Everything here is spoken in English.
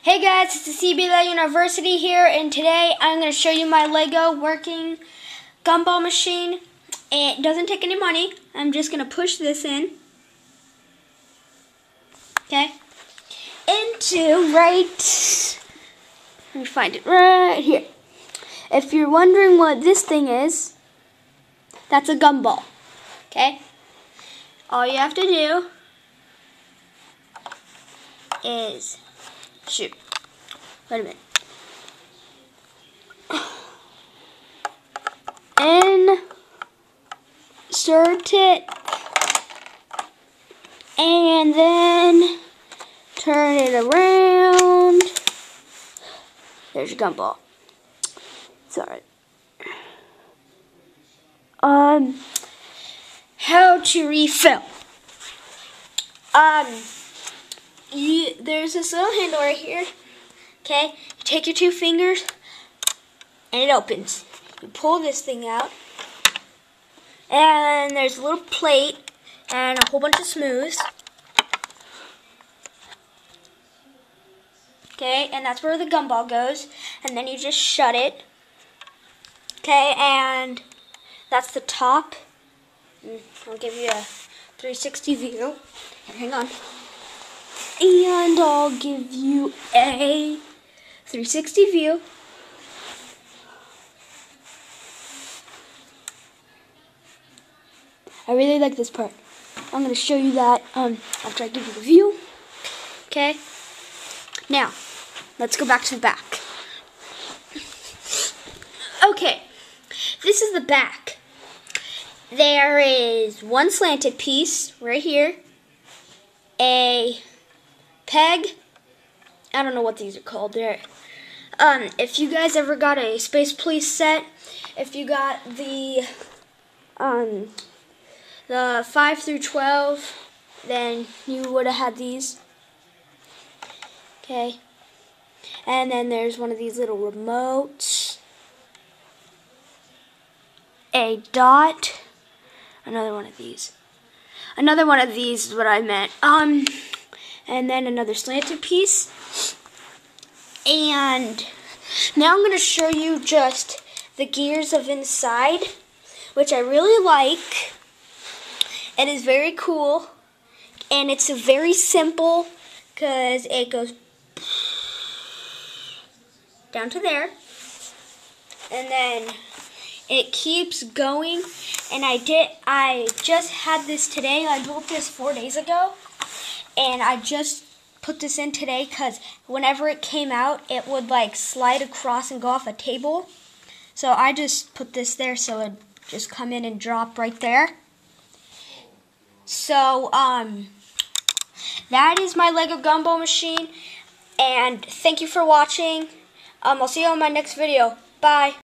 Hey guys, it's the CB University here, and today I'm going to show you my Lego working gumball machine. It doesn't take any money. I'm just going to push this in, okay, into let me find it right here. If you're wondering what this thing is, that's a gumball, okay? All you have to do is shoot. Wait a minute. Insert it, and then turn it around. There's your gumball. It's alright. How to refill. There's this little handle right here. Okay, you take your two fingers and it opens. You pull this thing out, and there's a little plate and a whole bunch of smooths. Okay, and that's where the gumball goes, and then you just shut it. Okay, and that's the top. I'll give you a 360 view. Hang on. And I'll give you a 360 view. I really like this part. I'm going to show you that after I give you the view. Okay. Now, let's go back to the back. Okay. This is the back. There is one slanted piece right here. A peg. I don't know what these are called. There. If you guys ever got a Space Police set, if you got the 5 through 12, then you would have had these. Okay. And then there's one of these little remotes. A dot. Another one of these. Another one of these is what I meant. And then another slanted piece. And now I'm going to show you just the gears of inside, which I really like. It is very cool. And it's very simple because it goes down to there. And then it keeps going. And I just had this today. I built this 4 days ago. And I just put this in today because whenever it came out, it would like slide across and go off a table. So I just put this there so it would just come in and drop right there. So, that is my Lego Gumball machine. And thank you for watching. I'll see you on my next video. Bye.